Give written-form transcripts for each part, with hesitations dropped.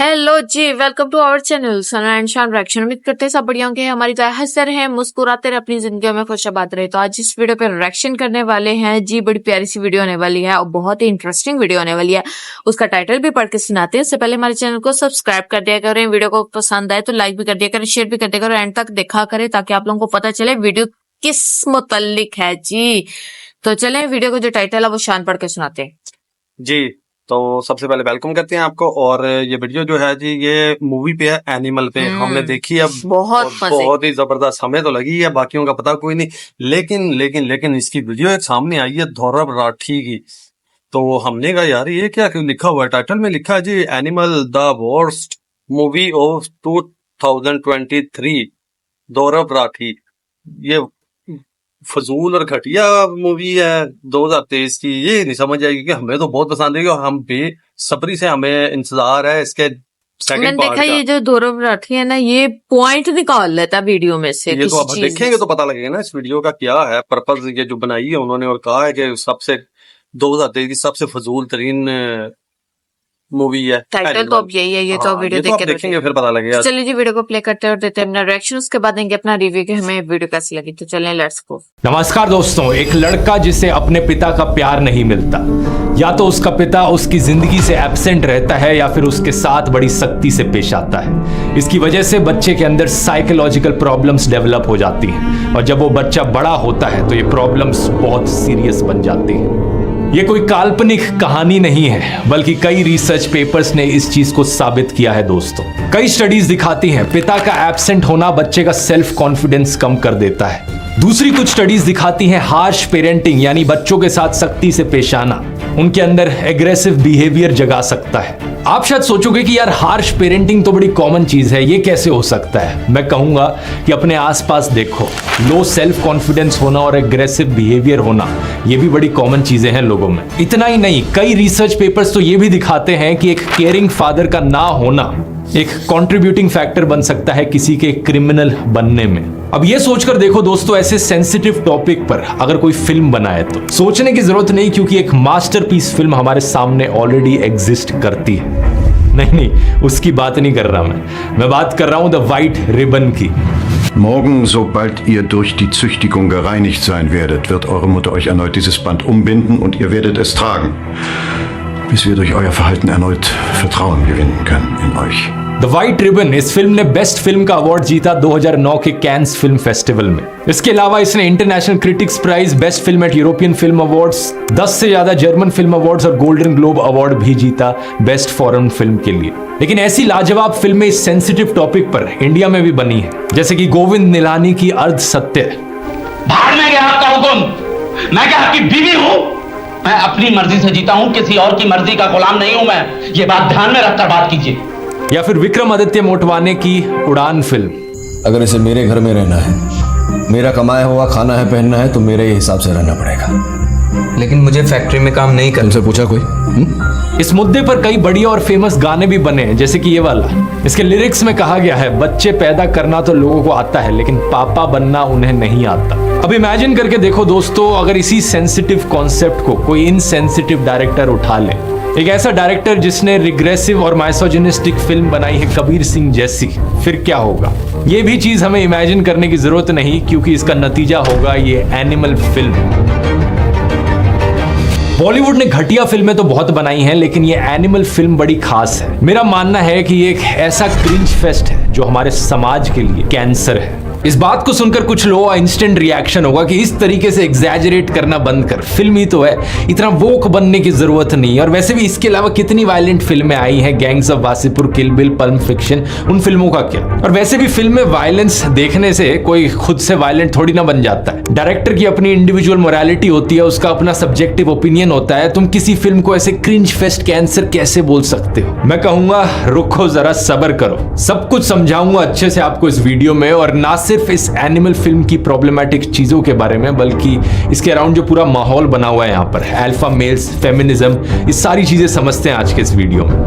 Hello जी, welcome to our channel Sana and Shaan reaction. उम्मीद करते हैं सब बढ़िया होंगे। हमारी तरह हंसते रहे, मुस्कुराते रहे, अपनी जिंदगी में खुशहाबाद रहे। तो आज इस वीडियो पे रिएक्शन करने वाले हैं जी। बड़ी प्यारी सी वीडियो होने वाली है और बहुत ही इंटरेस्टिंग वीडियो होने वाली है। उसका टाइटल भी पढ़ के सुनाते हैं। उससे पहले हमारे चैनल को सब्सक्राइब कर दिया करें। वीडियो को पसंद आए तो लाइक भी कर दिया करें, शेयर भी कर दिया करें, एंड तक देखा करें ताकि आप लोगों को पता चले वीडियो किस मुतल्लिक है जी। तो चले वीडियो को जो टाइटल है वो शान पढ़ के सुनाते हैं जी। तो सबसे पहले वेलकम करते हैं आपको। और ये वीडियो जो है जी, ये मूवी पे है, एनिमल पे। हमने देखी है, बहुत ही जबरदस्त। हमें तो लगी है, बाकियों का पता कोई नहीं। लेकिन इसकी वीडियो एक सामने आई है धौरब राठी की। तो हमने कहा यार ये क्या लिखा हुआ है, टाइटल में लिखा है जी Animal the worst movie of 2023 Dhruv Rathee. ये फजूल और घटिया मूवी है 2023 की। ये नहीं समझ आएगी कि हमें तो बहुत पसंद है और हम बेसब्री से हमें इंतजार है इसके सेकंड पार्ट का। ये जो धौरब राठी है ना, ये पॉइंट निकाल लेता है वीडियो में से। ये तो अब देखेंगे तो पता लगेगा ना इस वीडियो का क्या है पर्पस, ये जो बनाई है उन्होंने। और कहा है कि सबसे 2023 की सबसे फजूल तरीन मूवी है। टाइटल तो अब यही है। ये तो वीडियो देख के देखेंगे फिर पता लगेगा। चलिए जी, वीडियो को प्ले करते हैं और देते हैं अपना रिएक्शन। उसके बाद देंगे अपना रिव्यू कि हमें वीडियो कैसी लगी। तो चलें, लेट्स गो। नमस्कार दोस्तों। एक लड़का जिसे अपने पिता का प्यार नहीं मिलता, या तो उसका पिता उसकी जिंदगी से एब्सेंट रहता है या फिर उसके साथ बड़ी सख्ती से पेश आता है। इसकी वजह से बच्चे के अंदर साइकोलॉजिकल प्रॉब्लम्स डेवलप हो जाती हैं और जब वो बच्चा बड़ा होता है तो ये प्रॉब्लम्स बहुत सीरियस बन जाती हैं। ये कोई काल्पनिक कहानी नहीं है, बल्कि कई रिसर्च पेपर्स ने इस चीज को साबित किया है दोस्तों। कई स्टडीज दिखाती हैं पिता का एब्सेंट होना बच्चे का सेल्फ कॉन्फिडेंस कम कर देता है। दूसरी कुछ स्टडीज दिखाती हैं हार्श पेरेंटिंग यानी बच्चों के साथ सख्ती से पेश आना उनके अंदर एग्रेसिव बिहेवियर जगा सकता है। आप शायद सोचोगे कि यार हार्श पेरेंटिंग तो बड़ी कॉमन चीज है, ये कैसे हो सकता है? मैं कहूंगा कि अपने आसपास देखो, लो सेल्फ कॉन्फिडेंस होना और एग्रेसिव बिहेवियर होना ये भी बड़ी कॉमन चीजें हैं लोगों में। इतना ही नहीं, कई रिसर्च पेपर्स तो ये भी दिखाते हैं कि एक केयरिंग फादर का ना होना एक कंट्रीब्यूटिंग फैक्टर बन सकता है किसी के क्रिमिनल बनने में। अब ये सोचकर देखो दोस्तों, ऐसे सेंसिटिव टॉपिक पर अगर कोई फिल्म बनाए तो सोचने की जरूरत नहीं, क्योंकि एक मास्टरपीस फिल्म हमारे सामने ऑलरेडी एग्जिस्ट करती है। नहीं, उसकी बात नहीं कर रहा मैं बात कर रहा हूं द व्हाइट रिबन की। Morgen, sobald ihr durch die Züchtigung gereinigt sein werdet, wird eure Mutter euch erneut dieses Band umbinden und ihr werdet es tragen, bis wir durch euer Verhalten erneut Vertrauen gewinnen können in euch. The white ribbon इस film ने best film का award जीता 2009 के cans film festival में। इसके अलावा इसने international critics prize, best film at European film awards, 10 से ज्यादा जर्मन फिल्म अवार्ड्स और गोल्डन ग्लोब अवार्ड भी जीता बेस्ट फॉरेन फिल्म के लिए। लेकिन ऐसी लाजवाब फिल्में इस सेंसिटिव टॉपिक पर इंडिया में भी बनी है, जैसे कि गोविंद निलानी की अर्ध सत्य। भाड़ में गया आपका हुक्म। मैं क्या आपकी बीवी हूं? मैं अपनी मर्जी से जीता हूं, किसी और की मर्जी का गुलाम नहीं हूं मैं। ये बात ध्यान में रखकर बात कीजिए। या फिर विक्रमादित्य मोटवाने की उड़ान फिल्म। अगर इसे मेरे घर में रहना है, मेरा कमाया हुआ खाना है, पहनना है, तो मेरे हिसाब से रहना पड़ेगा। लेकिन मुझे फैक्ट्री में काम नहीं करना। तुमसे पूछा कोई? इस मुद्दे पर कई बढ़िया और फेमस गाने भी बने हैं, जैसे कि ये वाला। इसके लिरिक्स में कहा गया है, बच्चे पैदा करना तो लोगों को आता है, लेकिन पापा बनना उन्हें नहीं आता। अब इमेजिन करके देखो दोस्तों, अगर इसी सेंसिटिव कॉन्सेप्ट को कोई इनसेंसिटिव डायरेक्टर उठा ले, एक ऐसा डायरेक्टर जिसने रिग्रेसिव और माइसोजिनिस्टिक फिल्म बनाई है कबीर सिंह जैसी, फिर क्या होगा? ये भी चीज हमें इमेजिन करने की जरूरत नहीं, क्योंकि इसका नतीजा होगा ये एनिमल फिल्म। बॉलीवुड ने घटिया फिल्में तो बहुत बनाई हैं, लेकिन ये एनिमल फिल्म बड़ी खास है। मेरा मानना है कि ये एक ऐसा क्रिंज फेस्ट है जो हमारे समाज के लिए कैंसर है। इस बात को सुनकर कुछ लोगों का इंस्टेंट रिएक्शन होगा कि इस तरीके से एग्जैजरेट करना बंद कर, फिल्म ही तो है, इतना वोक बनने की जरूरत नहीं है। और वैसे भी इसके अलावा कितनी वायलेंट फिल्में आई हैं, gangs of Wasseypur, kill bill, pulp fiction, उन फिल्मों का क्या? और वैसे भी फिल्म में वायलेंस देखने से कोई खुद से वायलेंट थोड़ी ना बन जाता है। डायरेक्टर की अपनी इंडिविजुअल मोरालिटी होती है, उसका अपना सब्जेक्टिव ओपिनियन होता है। तुम किसी फिल्म को ऐसे क्रिंज फेस्ट कैंसर कैसे बोल सकते हो? मैं कहूंगा रुको जरा, सब्र करो, सब कुछ समझाऊंगा अच्छे से आपको इस वीडियो में। और ना सिर्फ इस एनिमल फिल्म की प्रॉब्लमैटिक चीजों के बारे में, बल्कि इसके अराउंड जो पूरा माहौल बना हुआ है यहाँ पर, अल्फा मेल्स, फेमिनिज्म, ये सारी चीजें समझते हैं आज के इस वीडियो में।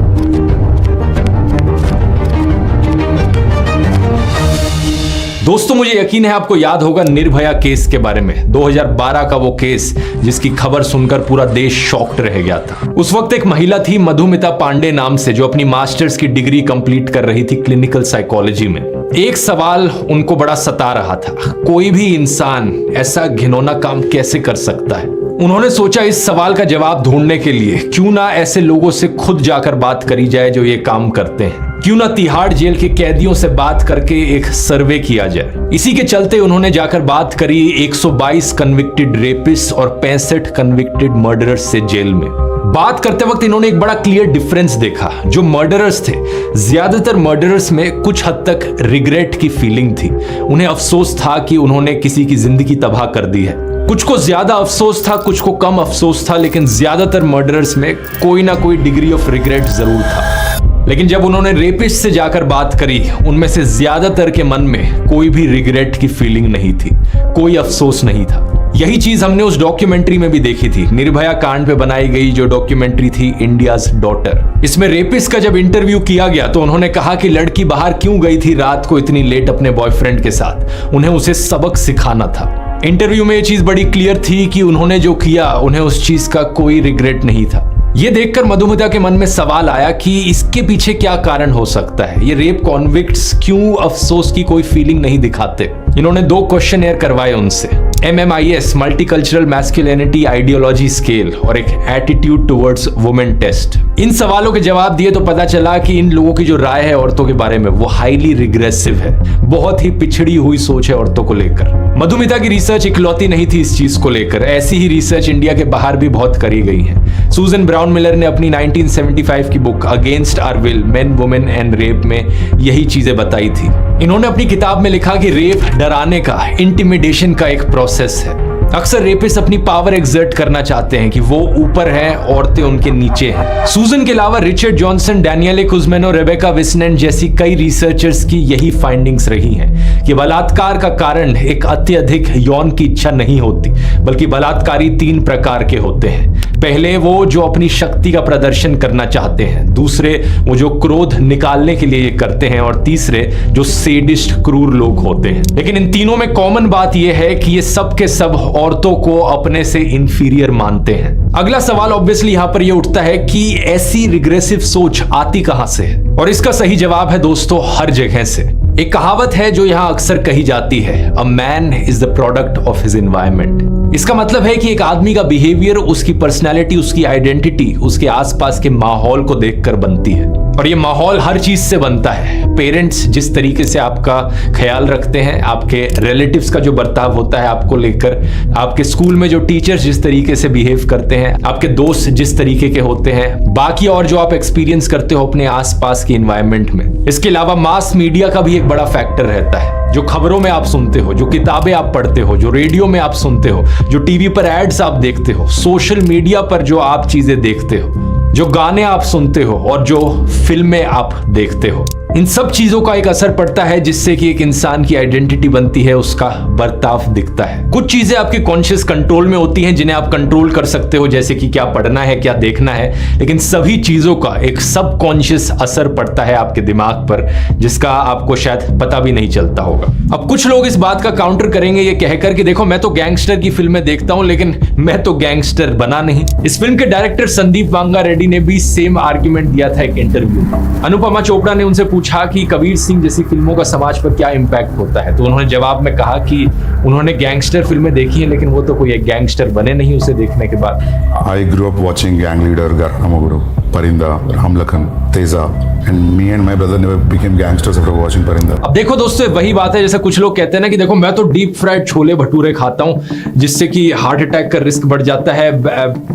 दोस्तों मुझे यकीन है आपको याद होगा निर्भया केस के बारे में, 2012 का वो केस जिसकी खबर सुनकर पूरा देश शॉक्ड रह गया था। उस वक्त एक महिला थी मधुमिता पांडे नाम से, जो अपनी मास्टर्स की डिग्री कंप्लीट कर रही थी क्लिनिकल साइकोलॉजी में। एक सवाल उनको बड़ा सता रहा था, कोई भी इंसान ऐसा घिनौना काम कैसे कर सकता है। उन्होंने सोचा इस सवाल का जवाब ढूंढने के लिए क्यों ना ऐसे लोगों से खुद जाकर बात करी जाए जो ये काम करते हैं, क्यों ना तिहाड़ जेल के कैदियों से बात करके एक सर्वे किया जाए। इसी के चलते उन्होंने जाकर बात करी 122 कन्विक्टेड रेपिस्ट और 65 कन्विक्टेड मर्डरर्स से जेल में। बात करते वक्त इन्होंने एक बड़ा क्लियर डिफरेंस देखा। जो मर्डरर्स थे, ज्यादातर मर्डरर्स में कुछ हद तक रिग्रेट की फीलिंग थी। उन्हें अफसोस था कि उन्होंने किसी की जिंदगी तबाह कर दी है। कुछ को ज्यादा अफसोस था, कुछ को कम अफसोस था, लेकिन ज्यादातर मर्डरर्स में कोई ना कोई डिग्री ऑफ रिग्रेट जरूर था। लेकिन जब उन्होंने रेपिस्ट से जाकर बात करी, उनमें से ज्यादातर के मन में कोई भी रिग्रेट की फीलिंग नहीं थी, कोई अफसोस नहीं था। यही चीज हमने उस डॉक्यूमेंट्री में भी देखी थी, निर्भया कांड पे बनाई गई जो डॉक्यूमेंट्री थी इंडियाज डॉटर। इसमें रेपिस्ट का जब इंटरव्यू किया गया तो उन्होंने कहा कि लड़की बाहर क्यों गई थी रात को इतनी लेट अपने बॉयफ्रेंड के साथ, उन्हें उसे सबक सिखाना था। इंटरव्यू में ये चीज बड़ी क्लियर थी कि उन्होंने जो किया उन्हें उस चीज का कोई रिग्रेट नहीं था। ये देखकर मधुमिता के मन में सवाल आया कि इसके पीछे क्या कारण हो सकता है, ये रेप कॉन्विक्ट्स क्यों अफसोस की कोई फीलिंग नहीं दिखाते। इन्होंने 2 क्वेश्चनेयर करवाए उनसे, MMIS multicultural masculinity ideology scale और एक एटीट्यूड टुवर्ड्स वुमेन टेस्ट। इन सवालों के जवाब दिए तो पता चला कि इन लोगों की जो राय है औरतों के बारे में वो हाईली रिग्रेसिव है, बहुत ही पिछड़ी हुई सोच है औरतों को लेकर। मधुमिता की रिसर्च इकलौती नहीं थी इस चीज को लेकर, ऐसी ही रिसर्च इंडिया के बाहर भी बहुत करी गई है। सूजन ब्राउन मिलर ने अपनी 1975 की book against our will men women and rape में यही चीजें बताई थी। इन्होंने अपनी किताब में लिखा कि रेप डराने का, इंटिमिडेशन का एक प्रोसेस है। अक्सर रेपिस्ट अपनी पावर एक्सर्ट करना चाहते हैं कि वो ऊपर हैं, औरतें उनके नीचे हैं। सूजन के अलावा रिचर्ड जॉनसन, डैनियले कुज़मेनो, रेबेका विस्नेंट जैसी कई रिसर्चर्स की यही फाइंडिंग्स रही हैं कि बलात्कार का कारण एक अत्यधिक यौन की इच्छा नहीं होती, बल्कि बलात्कारी 3 प्रकार के होते हैं। पहले वो जो अपनी शक्ति का प्रदर्शन करना चाहते हैं, दूसरे वो जो क्रोध निकालने के लिए ये करते हैं, और तीसरे जो सेडिस्ट क्रूर लोग होते हैं। लेकिन इन तीनों में कॉमन बात यह है कि ये सब के सब औरतों को अपने से इंफीरियर मानते हैं। अगला सवाल ऑब्वियसली यहां पर यह उठता है कि ऐसी रिग्रेसिव सोच आती कहां से है, और इसका सही जवाब है दोस्तों हर जगह से। एक कहावत है जो यहां अक्सर कही जाती है, a man is the product of his environment. इसका मतलब है कि एक आदमी का बिहेवियर, उसकी पर्सनैलिटी, उसकी आइडेंटिटी उसके आसपास के माहौल को देखकर बनती है, और ये माहौल हर चीज से बनता है। पेरेंट्स जिस तरीके से आपका ख्याल रखते हैं, आपके रिलेटिव्स का जो बर्ताव होता है आपको लेकर, आपके स्कूल में जो टीचर्स जिस तरीके से बिहेव करते हैं, आपके दोस्त जिस तरीके के होते हैं, बाकी और जो आप एक्सपीरियंस करते हो अपने आसपास के एनवायरनमेंट में। इसके अलावा मास मीडिया का भी एक बड़ा फैक्टर रहता है। जो खबरों में आप सुनते हो, जो किताबें आप पढ़ते हो, जो रेडियो में आप सुनते हो, जो टीवी पर एड्स आप देखते हो, सोशल मीडिया पर जो आप चीजें देखते हो, जो गाने आप सुनते हो और जो फिल्में आप देखते हो, इन सब चीजों का एक असर पड़ता है जिससे कि एक इंसान की आइडेंटिटी बनती है, उसका बर्ताव दिखता है। कुछ चीजें आपके कॉन्शियस कंट्रोल में होती हैं जिन्हें आप कंट्रोल कर सकते हो, जैसे कि क्या पढ़ना है, क्या देखना है, लेकिन सभी चीजों का एक सब कॉन्शियस असर पड़ता है आपके दिमाग पर, जिसका आपको शायद पता भी नहीं चलता होगा। अब कुछ लोग इस बात का काउंटर करेंगे ये कहकर कि देखो मैं तो गैंगस्टर की फिल्में देखता हूं, लेकिन मैं तो गैंगस्टर बना नहीं। इस फिल्म के डायरेक्टर संदीप वांगा रेड्डी ने भी सेम आर्ग्यूमेंट दिया था एक इंटरव्यू में। अनुपमा चोपड़ा ने उनसे पूछा कि कबीर सिंह जैसी फिल्मों का समाज पर क्या इंपैक्ट होता है, तो उन्होंने जवाब में कहा कि उन्होंने गैंगस्टर फिल्में देखी हैं, लेकिन वो तो कोई एक गैंगस्टर बने नहीं उसे देखने के बाद। I grew up watching Gang Leader, Ramaguru, Parinda, Ramlakhan, Teza, and me and my brother never became gangsters after watching Parinda. अब देखो दोस्तों वही बात है, जैसे कुछ लोग कहते हैं ना कि देखो मैं तो डीप फ्राइड छोले भटूरे खाता हूं जिससे कि हार्ट अटैक का रिस्क बढ़ जाता है,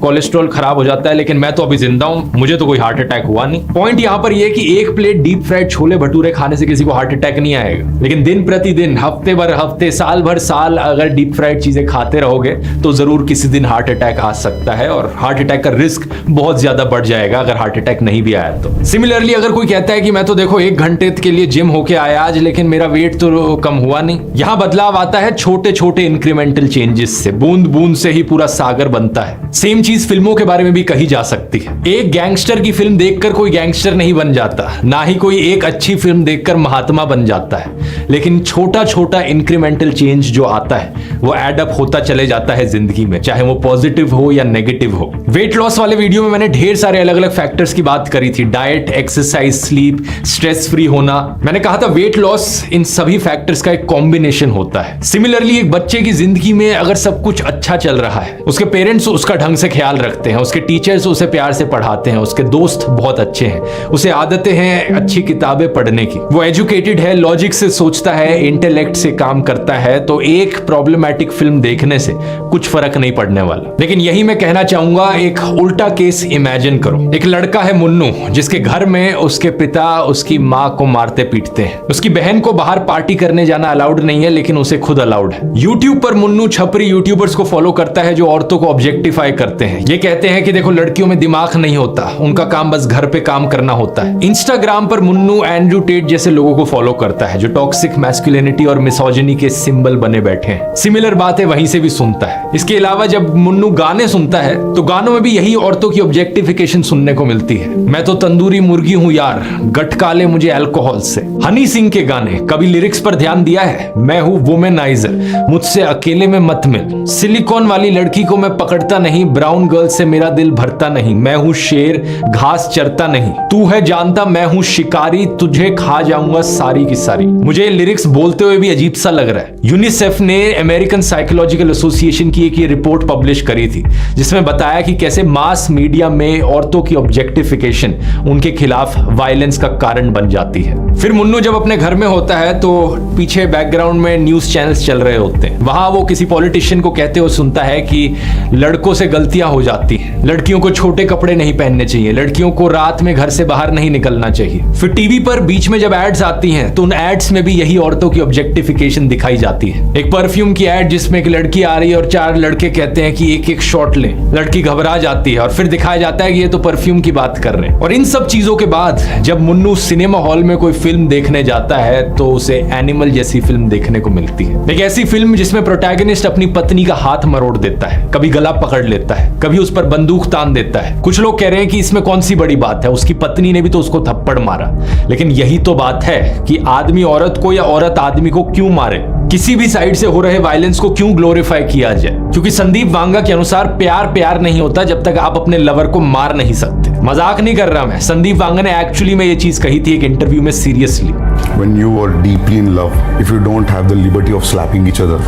कोलेस्ट्रॉल खराब हो जाता है, लेकिन मैं तो अभी जिंदा हूं, मुझे तो कोई हार्ट अटैक हुआ नहीं। पॉइंट यहां पर यह कि एक plate deep fried chole bhature खाने से किसी को हार्ट अटैक नहीं आएगा, लेकिन दिन प्रतिदिन, हफ्ते भर हफ्ते, साल भर साल अगर डीप फ्राइड चीजें खाते रहोगे तो जरूर किसी दिन हार्ट अटैक आ सकता है, और हार्ट अटैक का रिस्क बहुत ज्यादा बढ़ जाएगा अगर हार्ट अटैक नहीं भी आया तो। सिमिलरली अगर कोई कहता है कि मैं तो देखो 1 घंटे के लिए जिम होके आया आज, लेकिन मेरा वेट तो कम हुआ नहीं, यहां बदलाव आता है छोटे छोटे इंक्रीमेंटल चेंजेस से। बूंद बूंद से ही पूरा सागर बनता है। सेम चीज फिल्मों के बारे में भी कही जा सकती है। एक गैंगस्टर की फिल्म देखकर कोई गैंगस्टर नहीं बन जाता, ना ही कोई एक अच्छी फिल्म देखकर महात्मा बन जाता है। लेकिन छोटा छोटा इंक्रीमेंटल चेंज जो आता है वो एड अप होता चले जाता है जिंदगी में, चाहे वो पॉजिटिव हो या नेगेटिव हो। वेट लॉस वाले वीडियो में मैंने ढेर सारे अलग अलग फैक्टर्स की बात करी थी, diet, exercise, sleep, stress free होना। मैंने कहा था वेट लॉस इन सभी फैक्टर्स का एक कॉम्बिनेशन होता है। सिमिलरली एक बच्चे की जिंदगी में अगर सब कुछ अच्छा चल रहा है, उसके पेरेंट्स उसका ढंग से ख्याल रखते हैं, उसके टीचर्स उसे प्यार से पढ़ाते हैं, उसके दोस्त बहुत अच्छे हैं, उसे आदतें हैं अच्छी किताबें पढ़ने की, वो एजुकेटेड है, लॉजिक से सोचता है, इंटेलेक्ट से काम करता है, तो एक प्रॉब्लमैटिक फिल्म देखने से कुछ फर्क नहीं पड़ने वाला। लेकिन यही मैं कहना चाहूंगा, एक उल्टा केस इमेजिन करो। एक लड़का है मुन्नू, जिसके घर में उसके पिता उसकी माँ को मारते पीटते हैं। उसकी बहन को बाहर पार्टी करने जाना अलाउड नहीं है, लेकिन उसे खुद अलाउड है। यूट्यूब पर मुन्नू छपरी यूट्यूबर्स को फॉलो करता है जो औरतों को ऑब्जेक्टिफाई करते हैं। ये कहते हैं कि देखो लड़कियों में दिमाग नहीं होता, उनका काम बस घर पे काम करना होता है। इंस्टाग्राम पर मुन्नू एंड्रू टेट जैसे लोगों को फॉलो करता है जो टॉक्सिक मैस्कुलिनिटी और मिसोजिनी के सिंबल बने बैठे हैं। सिमिलर बातें वहीं से भी सुनता है। इसके अलावा जब मुन्नू गाने सुनता है तो गानों में भी यही औरतों की ऑब्जेक्टिफिकेशन सुनने को मिलती है। मैं तो तंदूरी मुर्गी हूं यार, गटका ले मुझे अल्कोहल से। हनी सिंह के गाने, कभी लिरिक्स पर ध्यान दिया है? मैं हूं वुमेनाइजर, मुझसे अकेले में मत मिल। सिलिकॉन वाली लड़की को मैं पकड़ता नहीं, ब्राउन गर्ल से मेरा दिल भरता नहीं। मैं हूं शेर, घास चरता नहीं। तू है जानता मैं हूं शिकारी, तुझे खा जाऊंगा सारी की सारी। मुझे लिरिक्स बोलते हुए भी अजीब सा लग रहा है। यूनिसेफ ने अमेरिकन साइकोलॉजिकल एसोसिएशन की एक रिपोर्ट पब्लिश करी थी जिसमें बताया कि कैसे मास मीडिया में औरतों की ऑब्जेक्टिफिकेशन उनके खिलाफ वायलेंस का कारण बन जाती है। फिर मुन्नू जब अपने घर में होता है तो पीछे बैकग्राउंड में न्यूज चैनल्स चल रहे होते हैं। वहां वो किसी पॉलिटिशियन को कहते हुए सुनता है कि लड़कों से गलतियां हो जाती हैं, लड़कियों को छोटे कपड़े नहीं पहनने चाहिए, लड़कियों को रात में घर से बाहर नहीं निकलना चाहिए। फिर टीवी पर बीच में जब एड्स आती हैं तो उन एड्स में भी यही औरतों की ऑब्जेक्टिफिकेशन दिखाई जाती है। एक परफ्यूम की एड जिसमें एक लड़की आ रही है और 4 लड़के कहते हैं कि एक एक शॉट लें, लड़की घबरा जाती है और फिर दिखाया जाता है कि ये तो परफ्यूम की बात कर रहे हैं। और इन सब चीजों के बाद जब मुन्नू सिनेमा हॉल में कोई फिल्म देखने जाता है तो उसे एनिमल जैसी फिल्म देखने को मिलती है। एक ऐसी फिल्म जिसमें प्रोटैगनिस्ट अपनी पत्नी का हाथ मरोड़ देता है, कभी गला पकड़ लेता है, कभी उस पर बंदूक तान देता है। कुछ लोग कह रहे हैं कि इसमें कौन सी बड़ी बात है, उसकी पत्नी ने भी तो उसको थप्पड़ मारा। लेकिन यही तो बात है कि आदमी औरत को या औरत आदमी को क्यों मारे, किसी भी साइड से हो रहे वायलेंस को क्यों ग्लोरीफाई किया जाए। क्योंकि संदीप वांगा के अनुसार प्यार नहीं होता जब तक आप अपने लवर को मार नहीं सकते। मजाक नहीं कर रहा मैं, संदीप वांगा ने एक्चुअली में ये चीज कही थी एक इंटरव्यू में seriously. When you are deeply in love, if you don't have the liberty of slapping each other,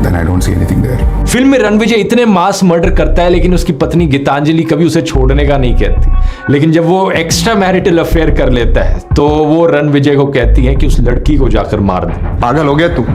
then I don't see anything there. Film में रणविजय इतने मास मर्डर करता है लेकिन उसकी पत्नी गीतांजलि कभी उसे छोड़ने का नहीं कहती। लेकिन जब वो एक्स्ट्रा मैरिटल अफेयर कर लेता है तो वो रणविजय को कहती है कि उस लड़की को जाकर मार दे। पागल हो गया तू,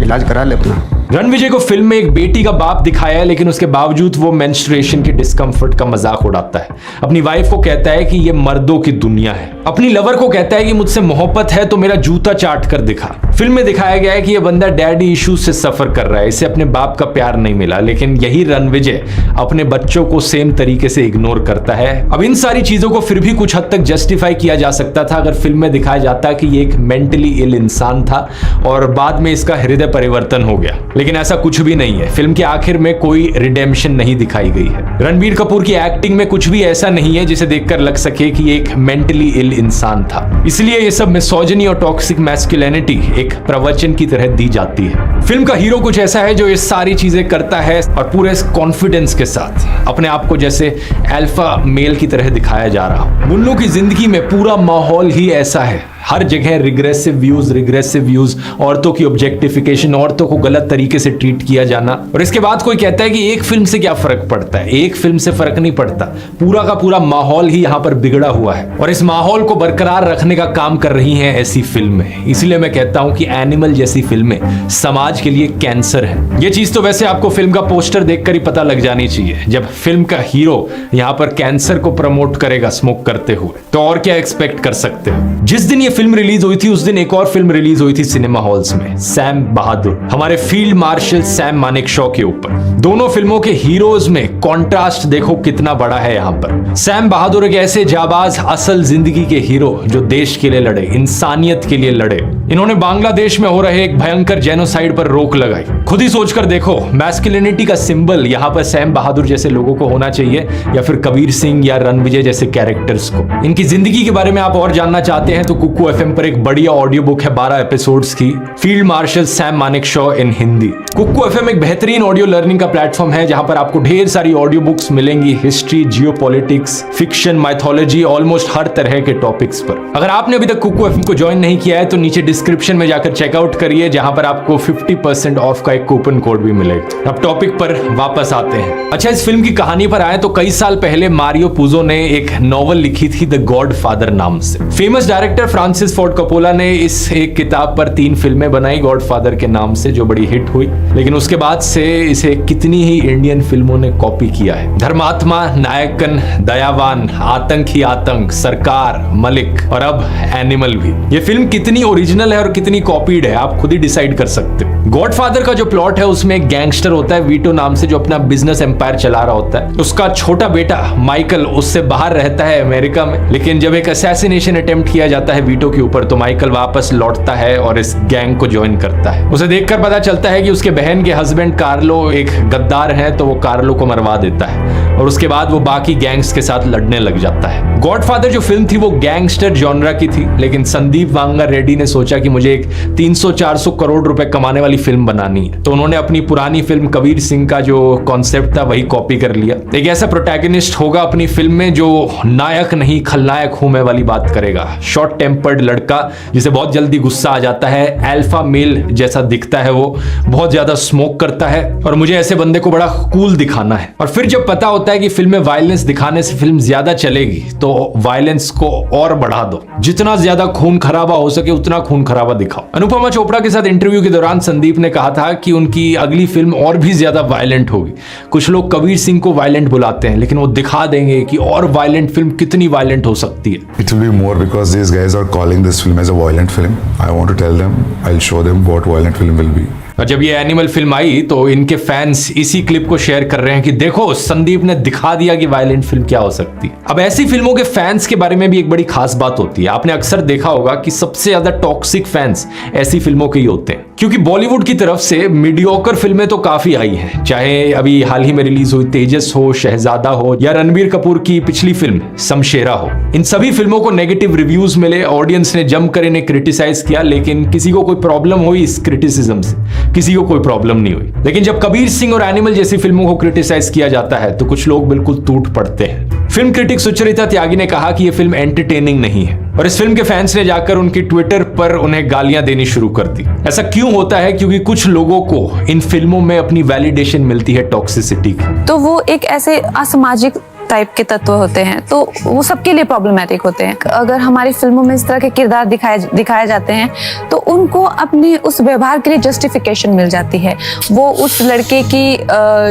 इलाज करा ले अपना। रणविजय को फिल्म में एक बेटी का बाप दिखाया है लेकिन उसके बावजूद वो मेंस्ट्रुएशन के डिस्कम्फर्ट का मजाक उड़ाता है। अपनी वाइफ को कहता है कि ये मर्दों की दुनिया है। अपनी लवर को कहता है कि मुझसे मोहब्बत है तो मेरा जूता चाट कर दिखा। फिल्म में दिखाया गया है कि ये बंदा डैडी इश्यूज से सफर कर रहा है, इसे अपने बाप का प्यार नहीं मिला। लेकिन यही रणविजय अपने बच्चों को सेम तरीके से इग्नोर करता है। अब इन सारी चीजों को फिर भी कुछ हद तक जस्टिफाई किया जा सकता था अगर फिल्म में दिखाया जाता कि ये एक मेंटली इल इंसान था और बाद में इसका हृदय परिवर्तन हो गया। लेकिन ऐसा कुछ भी नहीं है। फिल्म के आखिर में कोई रिडेम्पशन नहीं दिखाई गई है। रणबीर कपूर की एक्टिंग में कुछ भी ऐसा नहीं है जिसे देखकर लग सके कि ये एक मेंटली इल इंसान था। इसलिए ये सब मिसोजिनी और टॉक्सिक मैस्कुलिनिटी एक प्रवचन की तरह दी जाती है। फिल्म का हीरो कुछ ऐसा है जो ये सारी चीजें करता है और पूरे कॉन्फिडेंस के साथ अपने आप को जैसे अल्फा मेल की तरह दिखाया जा रहा हो। मुन्नू की जिंदगी में पूरा माहौल ही ऐसा है। हर जगह रिग्रेसिव व्यूज, औरतों की ऑब्जेक्टिफिकेशन, औरतों को गलत तरीके से ट्रीट किया जाना। और इसके बाद कोई कहता है कि एक फिल्म से क्या फर्क पड़ता है। एक फिल्म से फर्क नहीं पड़ता, पूरा का पूरा माहौल ही यहाँ पर बिगड़ा हुआ है और इस माहौल को बरकरार रखने का काम कर रही हैं ऐसी फिल्में। इसलिए मैं कहता हूं कि एनिमल जैसी फिल्में समाज के लिए कैंसर है। ये चीज तो वैसे आपको फिल्म का पोस्टर देखकर ही पता लग जानी चाहिए। जब फिल्म का हीरो यहाँ पर कैंसर को प्रमोट करेगा स्मोक करते हुए, तो और क्या एक्सपेक्ट कर सकते हो। जिस दिन ये फिल्म रिलीज हुई थी उस दिन एक और फिल्म रिलीज हुई थी सिनेमा हॉल्स में, सैम बहादुर, हमारे फील्ड मार्शल सैम मानेकशॉ के ऊपर। दोनों फिल्मों के हीरोज में कॉन्ट्रास्ट देखो कितना बड़ा है यहाँ पर। सैम बहादुर एक ऐसे जाबाज असल जिंदगी के हीरो जो देश के लिए लड़े, इंसानियत के लिए लड़े। इन्होंने बांग्लादेश में हो रहे एक भयंकर जेनोसाइड पर रोक लगाई। खुद ही सोचकर देखो, मैस्कुलिनिटी का सिंबल यहाँ पर सैम बहादुर जैसे लोगों को होना चाहिए या फिर कबीर सिंह या रणविजय जैसे कैरेक्टर्स को। इनकी जिंदगी के बारे में आप और जानना चाहते हैं तो कुकू कुकू एफएम पर एक बढ़िया ऑडियो बुक है 12 एपिसोड्स की, फील्ड मार्शल सैम मानेकशॉ इन हिंदी। कुकू एफएम एक बेहतरीन ऑडियो लर्निंग का प्लेटफॉर्म है जहां पर आपको ढेर सारी ऑडियो बुक्स मिलेंगी, history, geopolitics, fiction, mythology, almost हर तरह के टॉपिक्स पर। अगर आपने अभी तक कुकू एफएम को ज्वाइन नहीं किया है तो नीचे डिस्क्रिप्शन में जाकर चेकआउट करिए, जहां पर आपको 50% ऑफ का एक कूपन कोड भी मिलेगा। अब टॉपिक पर वापस आते हैं। अच्छा, इस फिल्म की कहानी पर आए तो कई साल पहले मारियो पुजो ने एक नॉवल लिखी थी द गॉडफादर नाम से। Famous director Francis Ford Coppola ने इस एक किताब पर 3 फिल्में बनाई गॉडफादर के नाम से, जो बड़ी हिट हुई। लेकिन उसके बाद से इसे कितनी ही इंडियन फिल्मों ने कॉपी किया है। धर्मात्मा, नायकन, दयावान, आतंक ही आतंक, सरकार, मलिक और अब एनिमल भी। ये फिल्म कितनी ओरिजिनल है और कितनी कॉपीड है आप खुद ही डिसाइड कर सकते हो। गॉडफादर का जो प्लॉट है उसमें एक गैंगस्टर होता है वीटो नाम से, जो अपना बिजनेस एम्पायर चला रहा होता है। उसका छोटा बेटा माइकल उससे बाहर रहता है अमेरिका में, लेकिन जब एक असैसिनेशन अटेम्प्ट किया जाता है वीटो के ऊपर तो माइकल वापस लौटता है और इस गैंग को ज्वाइन करता है। उसे देखकर पता चलता है कि उसके बहन के हस्बैंड कार्लो एक गद्दार हैं, तो वो कार्लो को मरवा देता है और उसके बाद वो बाकी गैंग्स के साथ लड़ने लग जाता है। गॉडफादर जो फिल्म थी वो गैंगस्टर जॉनरा की थी, लेकिन संदीप वांगा रेड्डी ने सोचा कि मुझे एक 300-400 करोड़ रुपए कमाने वाली फिल्म बनानी है, तो उन्होंने अपनी पुरानी फिल्म कबीर सिंह का जो कॉन्सेप्ट था वही कॉपी कर लिया। एक ऐसा प्रोटैगनिस्ट होगा अपनी फिल्म में जो नायक नहीं खलनायक हूं मैं वाली बात करेगा। शॉर्ट टेम्पर्ड लड़का जिसे बहुत जल्दी गुस्सा आ जाता है, अल्फा मेल जैसा दिखता है, वो बहुत ज्यादा स्मोक करता है और मुझे ऐसे बंदे को बड़ा कूल दिखाना है। और फिर जब पता होता है कि फिल्म में वायलेंस दिखाने से फिल्म ज्यादा चलेगी तो वायलेंस को और बढ़ा दो, जितना ज्यादा खून खराबा हो सके उतना खून खराबा दिखाओ। अनुपमा चोपड़ा के साथ इंटरव्यू के दौरान संदीप ने कहा था कि उनकी अगली फिल्म और भी ज्यादा वायलेंट होगी। कुछ लोग कबीर सिंह को वायलेंट बुलाते हैं, लेकिन वो दिखा देंगे कि और वायलेंट फिल्म कितनी वायलेंट हो सकती है। It will be more because these guys are calling this film as a violent film. I want to tell them, I'll show them what violent film will be. और जब ये animal film आई तो इनके fans इसी clip को share कर रहे हैं कि देखो संदीप ने दिखा दिया कि वायलेंट फिल्म क्या हो सकती है। अब ऐसी फिल्मों के फैंस के बारे में भी एक बड़ी खास बात होती है। आपने अक्सर देखा होगा कि सबसे ज्यादा टॉक्सिक फैंस ऐसी फिल्मों के ही होते हैं, क्योंकि बॉलीवुड की तरफ से मीडियोकर फिल्में तो काफी आई हैं, चाहे अभी हाल ही में रिलीज हुई तेजस हो, शहजादा हो या रणबीर कपूर की पिछली फिल्म शमशेरा हो। इन सभी फिल्मों को नेगेटिव रिव्यूज मिले, ऑडियंस ने जमकर इन्हें क्रिटिसाइज किया, लेकिन किसी को कोई प्रॉब्लम हुई इस क्रिटिसिज्म से? किसी को कोई प्रॉब्लम नहीं हुई। लेकिन जब कबीर सिंह और एनिमल जैसी फिल्मों को क्रिटिसाइज किया जाता है तो कुछ लोग बिल्कुल टूट पड़ते हैं। फिल्म क्रिटिक सुचरिता त्यागी ने कहा कि यह फिल्म एंटरटेनिंग नहीं है और इस फिल्म के फैंस ने जाकर उनकी ट्विटर पर उन्हें गालियां देनी शुरू कर दी। ऐसा क्यों होता है? क्योंकि कुछ लोगों को इन फिल्मों में अपनी वैलिडेशन मिलती है टॉक्सिसिटी की। तो वो एक ऐसे असामाजिक टाइप के तत्व होते हैं, तो वो सबके लिए प्रॉब्लमेटिक होते हैं। अगर हमारी फिल्मों में इस तरह के किरदार दिखाए जाते हैं तो उनको अपने उस व्यवहार के लिए जस्टिफिकेशन मिल जाती है। वो उस लड़के की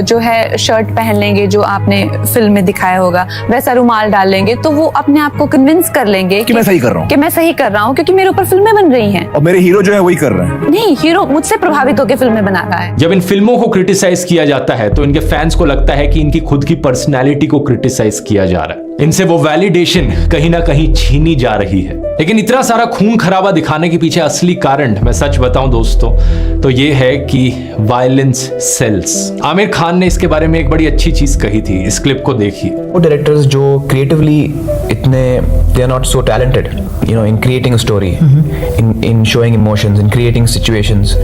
जो है शर्ट पहन लेंगे जो आपने फिल्म में दिखाया होगा, वैसा रुमाल डाल लेंगे, तो वो अपने आप को कन्विंस कर लेंगे कि मैं सही कर रहा हूँ क्योंकि मेरे ऊपर फिल्में बन रही हैं और मेरे हीरो जो है वही कर रहे हैं। नहीं, हीरो मुझसे प्रभावित होकर फिल्में बना रहा है। जब इन फिल्मों को क्रिटिसाइज किया जाता है तो इनके फैंस को लगता है कि इनकी खुद की पर्सनैलिटी को क्रिटिसाइज किया जा रहा है, इनसे वो वैलिडेशन कहीं ना कहीं छीनी जा रही है। लेकिन इतना सारा खून खराबा दिखाने के पीछे असली कारण मैं सच बताऊं दोस्तों तो ये है कि वायलेंस सेल्स। आमिर खान ने इसके बारे में एक बड़ी अच्छी चीज कही थी, इस क्लिप को देखिए। वो डायरेक्टर्स जो क्रिएटिवली इतने they are not so talented in creating a story, in showing emotions, in creating situations,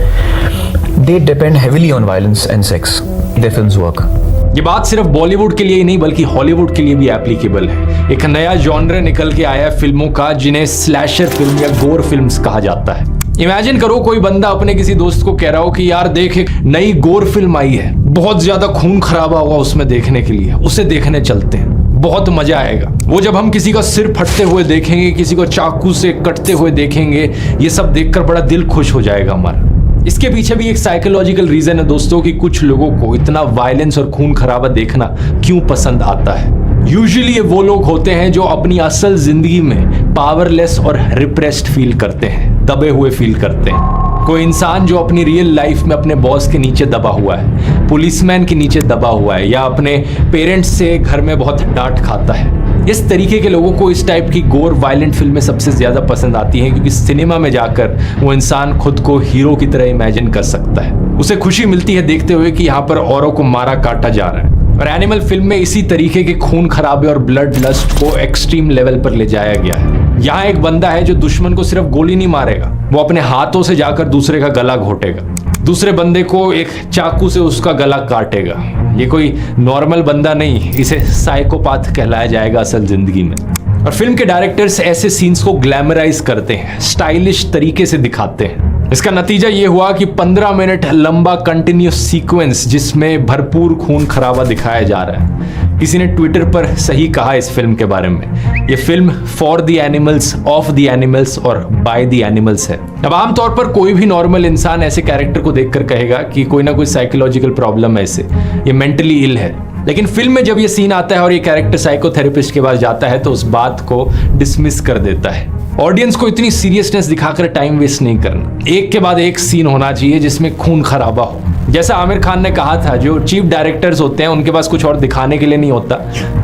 they depend heavily on violence and sex, their films work. ये बात सिर्फ बॉलीवुड के लिए ही नहीं बल्कि हॉलीवुड के लिए भी एप्लीकेबल है। एक नया जॉनर निकल के आया है फिल्मों का जिन्हें स्लैशर फिल्म या गोर फिल्म्स कहा जाता है। इमेजिन करो कोई बंदा अपने किसी दोस्त को कह रहा हो कि यार देख एक नई गोर फिल्म आई है, बहुत ज्यादा खून खराबा होगा उसमें देखने के लिए, उसे देखने चलते हैं, बहुत मजा आएगा। वो जब हम किसी का सिर फटते हुए देखेंगे, किसी को चाकू से कटते हुए देखेंगे, ये सब देखकर बड़ा दिल खुश हो जाएगा हमारा। इसके पीछे भी एक साइकोलॉजिकल रीजन है दोस्तों कि कुछ लोगों को इतना वायलेंस और खून खराबा देखना क्यों पसंद आता है। यूजुअली ये वो लोग होते हैं जो अपनी असल जिंदगी में पावरलेस और रिप्रेस्ड फील करते हैं, दबे हुए फील करते हैं। कोई इंसान जो अपनी रियल लाइफ में अपने बॉस के नीचे दबा हुआ है, पुलिसमैन के नीचे दबा हुआ है या अपने पेरेंट्स से घर में बहुत डांट खाता है, इस तरीके के लोगों को इस टाइप की गोर वायलेंट फिल्में सबसे ज्यादा पसंद आती हैं क्योंकि सिनेमा में जाकर वो इंसान खुद को हीरो की तरह इमेजिन कर सकता है। उसे खुशी मिलती है देखते हुए कि यहाँ पर औरों को मारा काटा जा रहा है। और एनिमल फिल्म में इसी तरीके के खून खराबे और ब्लड लस्ट को एक्सट्रीम लेवल पर ले जाया गया है। यहाँ एक बंदा है जो दुश्मन को सिर्फ गोली नहीं मारेगा, वो अपने हाथों से जाकर दूसरे का गला घोटेगा, दूसरे बंदे को एक चाकू से उसका गला काटेगा। ये कोई नॉर्मल बंदा नहीं, इसे साइकोपाथ कहलाया जाएगा असल जिंदगी में। और फिल्म के डायरेक्टर्स ऐसे सीन्स को ग्लैमराइज करते हैं, स्टाइलिश तरीके से दिखाते हैं। इसका नतीजा ये हुआ कि 15 मिनट लंबा कंटिन्यूस सीक्वेंस जिसमें भरपूर खून खराबा दिखाया जा रहा है। किसी ने ट्विटर पर सही कहा इस फिल्म के बारे में, ये film for the animals, of the animals और बाय द एनिमल्स है। अब आमतौर पर कोई भी नॉर्मल इंसान ऐसे कैरेक्टर को देखकर कहेगा कि कोई ना कोई साइकोलॉजिकल प्रॉब्लम है, इसे ये मेंटली इल है। लेकिन फिल्म में जब ये सीन आता है और ये कैरेक्टर साइकोथेरेपिस्ट के पास जाता है तो उस बात को डिसमिस कर देता है। ऑडियंस को इतनी सीरियसनेस दिखाकर टाइम वेस्ट नहीं करना, एक के बाद एक सीन होना चाहिए जिसमें खून खराबा हो। जैसा आमिर खान ने कहा था, जो चीफ डायरेक्टर्स होते हैं उनके पास कुछ और दिखाने के लिए नहीं होता,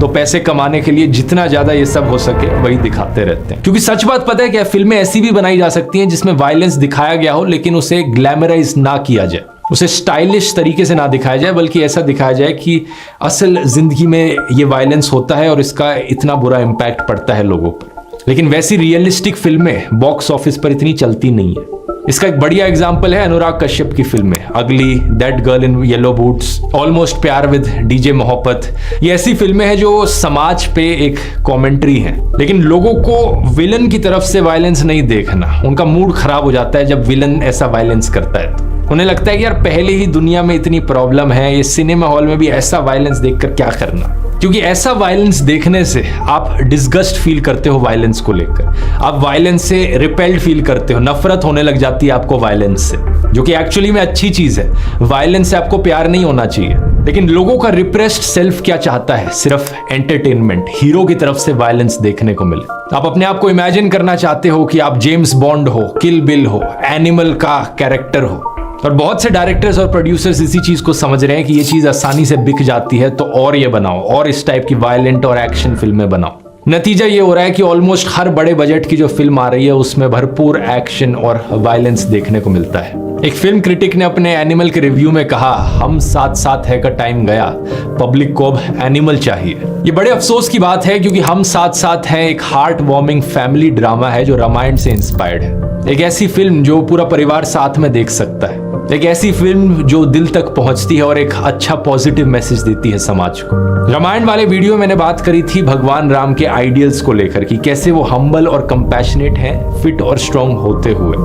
तो पैसे कमाने के लिए जितना ज्यादा ये सब हो सके वही दिखाते रहते हैं। क्योंकि सच बात पता है क्या, फिल्में ऐसी भी बनाई जा सकती हैं जिसमें वायलेंस दिखाया गया हो लेकिन उसे ग्लैमराइज ना किया जाए, उसे स्टाइलिश तरीके से ना दिखाया जाए, बल्कि ऐसा दिखाया जाए कि असल जिंदगी में ये वायलेंस होता है और इसका इतना बुरा इंपैक्ट पड़ता है लोगों पर। लेकिन वैसी रियलिस्टिक फिल्में बॉक्स ऑफिस पर इतनी चलती नहीं है। इसका एक बढ़िया एग्जाम्पल है अनुराग कश्यप की फिल्में, अगली, that girl in yellow boots, almost प्यार विद डीजे मोहब्बत। ये ऐसी फिल्में हैं जो समाज पे एक कॉमेंट्री है, लेकिन लोगों को विलन की तरफ से वायलेंस नहीं देखना, उनका मूड खराब हो जाता है जब विलन ऐसा वायलेंस करता है। उन्हें लगता है कि यार पहले ही दुनिया में इतनी प्रॉब्लम है, ये सिनेमा हॉल में भी ऐसा वायलेंस देखकर क्या करना। क्योंकि ऐसा वायलेंस देखने से आप डिस्गस्ट फील करते हो वायलेंस को लेकर, आप वायलेंस से रिपेल्ड फील करते हो, नफरत होने लग जाती है आपको वायलेंस से, जो कि एक्चुअली में अच्छी चीज है। वायलेंस से आपको प्यार नहीं होना चाहिए, लेकिन लोगों का रिप्रेस्ड सेल्फ क्या चाहता है, सिर्फ एंटरटेनमेंट, हीरो की तरफ से वायलेंस देखने को मिले। आप अपने आप को इमेजिन करना चाहते हो कि आप जेम्स बॉन्ड हो, किल बिल हो, एनिमल का कैरेक्टर हो। और बहुत से डायरेक्टर्स और प्रोड्यूसर्स इसी चीज को समझ रहे हैं कि ये चीज आसानी से बिक जाती है, तो और ये बनाओ, और इस टाइप की वायलेंट और एक्शन फिल्में बनाओ। नतीजा ये हो रहा है कि ऑलमोस्ट हर बड़े बजट की जो फिल्म आ रही है उसमें भरपूर एक्शन और वायलेंस देखने को मिलता है। एक फिल्म क्रिटिक ने अपने एनिमल के रिव्यू में कहा, हम साथ साथ है का टाइम गया, पब्लिक को अब एनिमल चाहिए। ये बड़े अफसोस की बात है, क्योंकि हम साथ साथ हैं एक हार्ट वार्मिंग फैमिली ड्रामा है जो रामायण से इंस्पायर्ड है। एक ऐसी फिल्म जो पूरा परिवार साथ में देख सकता है, एक ऐसी फिल्म जो दिल तक पहुंचती है और एक अच्छा पॉजिटिव मैसेज देती है समाज को। रामायण वाले वीडियो में मैंने बात करी थी भगवान राम के आइडियल्स को लेकर कि कैसे वो हम्बल और कंपैशनेट हैं, फिट और स्ट्रांग होते हुए।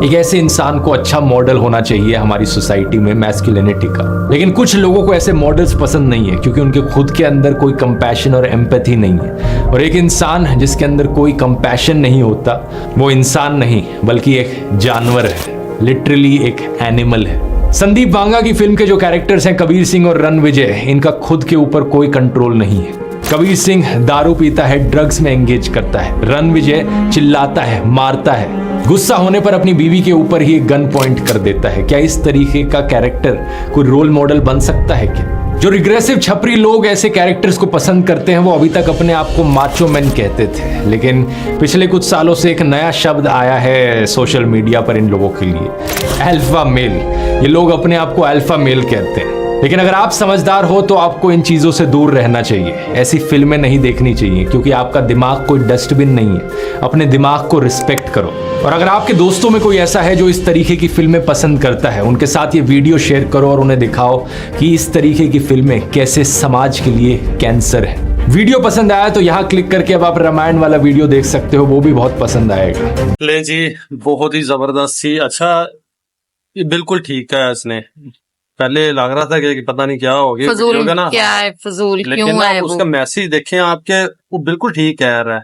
एक ऐसे इंसान को अच्छा मॉडल होना चाहिए हमारी सोसाइटी में मैस्कुलिनिटी का। लेकिन कुछ लोगों को ऐसे मॉडल्स पसंद नहीं है, क्योंकि उनके खुद के अंदर कोई कंपैशन और एम्पैथी नहीं है। और एक इंसान जिसके अंदर कोई कंपैशन नहीं होता, वो इंसान नहीं बल्कि एक जानवर है, लिटरली एक एनिमल है। संदीप बांगा की फिल्म के जो कैरेक्टर्स हैं कबीर सिंह और रणविजय, इनका खुद के ऊपर कोई कंट्रोल नहीं है। कबीर सिंह दारू पीता है, ड्रग्स में एंगेज करता है, रणविजय चिल्लाता है, मारता है, गुस्सा होने पर अपनी बीवी के ऊपर ही एक गन पॉइंट कर देता है। क्या इस तरीके का कैरेक्टर कोई रोल मॉडल बन सकता है क्या? जो रिग्रेसिव छपरी लोग ऐसे कैरेक्टर्स को पसंद करते हैं वो अभी तक अपने आप को माचो मैन कहते थे, लेकिन पिछले कुछ सालों से एक नया शब्द आया है सोशल मीडिया पर इन लोगों के लिए, अल्फा मेल। ये लोग अपने आप को अल्फा मेल कहते हैं। लेकिन अगर आप समझदार हो तो आपको इन चीजों से दूर रहना चाहिए, ऐसी फिल्में नहीं देखनी चाहिए, क्योंकि आपका दिमाग कोई डस्टबिन नहीं है। अपने दिमाग को रिस्पेक्ट करो। और अगर आपके दोस्तों में कोई ऐसा है जो इस तरीके की फिल्में पसंद करता है, उनके साथ ये वीडियो शेयर करो और उन्हें दिखाओ कि इस तरीके की फिल्में कैसे समाज के लिए कैंसर है। वीडियो पसंद आया तो यहाँ क्लिक करके अब आप रामायण वाला वीडियो देख सकते हो, वो भी बहुत पसंद आएगा। ले जी, बहुत ही जबरदस्त सी। अच्छा, ये बिल्कुल ठीक है। इसने पहले लग रहा था कि पता नहीं क्या हो गया, फजूल ना क्या है, फजूल लेकिन क्यों है उसका वो? मैसेज देखें आपके, वो बिल्कुल ठीक कह रहा है।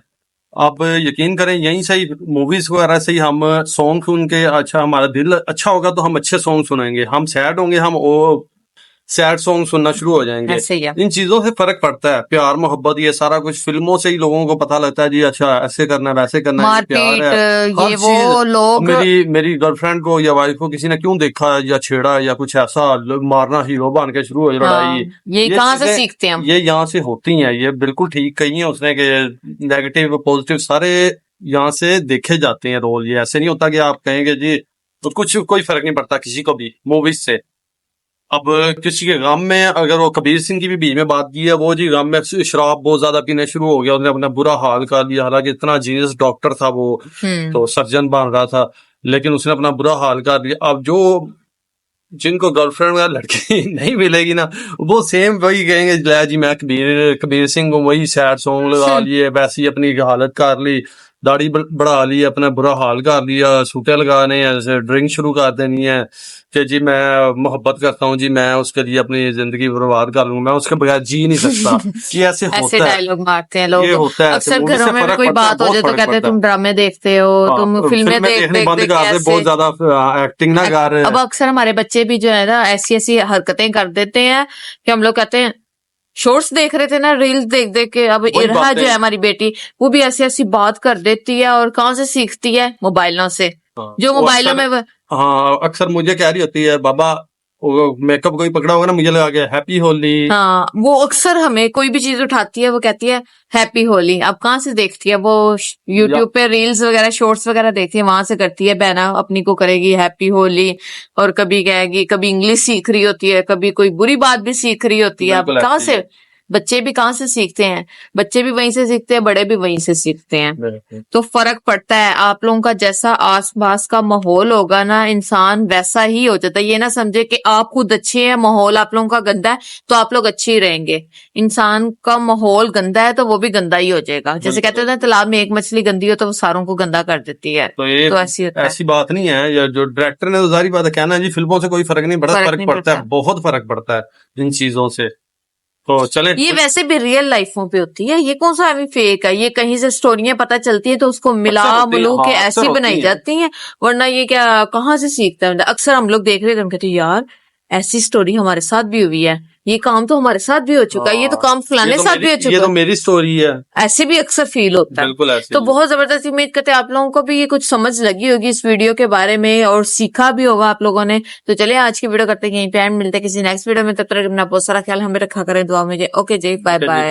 आप यकीन करें, यहीं से ही मूवीज वगैरह से ही हम सॉन्ग सुन के, अच्छा हमारा दिल अच्छा होगा तो हम अच्छे सॉन्ग सुनेंगे, हम सैड होंगे हम वो सैड सॉन्ग सुनना शुरू हो जाएंगे। ऐसे ही है। इन चीजों से फर्क पड़ता है। प्यार मोहब्बत ये सारा कुछ फिल्मों से ही लोगों को पता लगता है जी, अच्छा ऐसे करना है, वैसे करना है, प्यार मारपीट, है। हर ये वो चीज, लोग मेरी गर्लफ्रेंड को या वाइफ को किसी ने क्यों देखा या छेड़ा या कुछ ऐसा, मारना, हीरो बन के शुरू हो हाँ, लड़ाई। ये कहाँ से चीजें- सीखते हैं हम? ये यहाँ से होती हैं। ये बिल्कुल ठीक कही है उसने कि नेगेटिव पॉजिटिव सारे यहाँ से देखे जाते हैं रोल। ये ऐसे नहीं होता कि आप कहेंगे जी तो कुछ कोई फर्क नहीं पड़ता किसी को भी मूवीज से। अब किसी के गम में, अगर वो कबीर सिंह की भी बीच में बात की है, वो जी गम में शराब बहुत ज्यादा पीने शुरू हो गया, उसने अपना बुरा हाल कर लिया। हालांकि इतना जीनियस डॉक्टर था वो, तो सर्जन बन रहा था, लेकिन उसने अपना बुरा हाल कर लिया। अब जो जिनको गर्लफ्रेंड या लड़की नहीं मिलेगी ना, वो सेम वही कहेंगे, ले जी मैं कबीर सिंह को, वही सैड सॉन्ग लगा लिए, वैसी अपनी हालत कर ली, दाढ़ी बढ़ा ली, अपना बुरा हाल कर लिया, सूटे लगाने हैं, ड्रिंक शुरू कर देनी है कि जी मैं मोहब्बत करता हूँ जी, मैं उसके लिए अपनी जिंदगी बर्बाद कर लूंगा, मैं उसके बगैर जी नहीं सकता। कि ऐसे होता है, डायलॉग मारते हैं लोग। ये होता है, अक्सर घरों में कोई बात हो जाए तो कहते हैं तुम ड्रामे देखते हो, तुम फिल्में देखने बंद कर दे, बहुत ज्यादा एक्टिंग ना कर रहे हैं। अब अक्सर हमारे बच्चे भी जो है ना ऐसी ऐसी हरकतें कर देते हैं कि हम लोग कहते हैं, शॉर्ट्स देख रहे थे ना, रील्स देख देख के, अब इरहा जो है हमारी बेटी, वो भी ऐसी ऐसी बात कर देती है। और कहाँ से सीखती है? मोबाइलों से। जो मोबाइलों में हाँ, अक्सर मुझे कह रही होती है, बाबा मेकअप कोई पकड़ा होगा ना, मुझे लगा के हैप्पी होली। हाँ, वो अक्सर हमें कोई भी चीज उठाती है, वो कहती है हैप्पी होली। अब कहाँ से देखती है? वो यूट्यूब पे रील्स वगैरह, शॉर्ट्स वगैरह देखती है, वहां से करती है। बहना अपनी को करेगी हैप्पी होली, और कभी कहेगी, कभी इंग्लिश सीख रही होती है, कभी कोई बुरी बात भी सीख रही होती है। अब कहाँ से बच्चे भी कहाँ से सीखते हैं? बच्चे भी वहीं से सीखते हैं, बड़े भी वहीं से सीखते हैं। तो फर्क पड़ता है। आप लोगों का जैसा आसपास का माहौल होगा ना, इंसान वैसा ही हो जाता है। ये ना समझे कि आप खुद अच्छे हैं, माहौल आप लोगों का गंदा है तो आप लोग अच्छे ही रहेंगे। इंसान का माहौल गंदा है तो वो भी गंदा ही हो जाएगा। जैसे कहते हैं ना, तालाब में एक मछली गंदी हो तो वो सारों को गंदा कर देती है। तो ये ऐसी बात नहीं है। जो डायरेक्टर ने जारी बात है, कहना है जी फिल्मों से कोई फर्क नहीं पड़ता, फर्क पड़ता है, बहुत फर्क पड़ता है इन चीजों से। तो चले, ये वैसे भी रियल लाइफों पे होती है, ये कौन सा अभी फेक है? ये कहीं से स्टोरियां पता चलती है तो उसको मिला मिलू के ऐसी बनाई जाती हैं, वरना ये क्या कहाँ से सीखता है? अक्सर हम लोग देख रहे थे, हम कहते यार ऐसी स्टोरी हमारे साथ भी हुई है, ये काम तो हमारे साथ भी हो चुका है, ये तो काम फलाने साथ भी हो चुका है, ये तो मेरी स्टोरी है। ऐसे भी अक्सर फील होता है। बिल्कुल ऐसे। तो बहुत जबरदस्त। उम्मीद करते हैं आप लोगों को भी ये कुछ समझ लगी होगी इस वीडियो के बारे में, और सीखा भी होगा आप लोगों ने। तो चलिए आज की वीडियो करते हैं यहीं पे एंड, मिलते हैं किसी नेक्स्ट वीडियो में। तब तक अपना बहुत सारा ख्याल हमें रखा करें दुआ में। ओके जी, बाय बाय।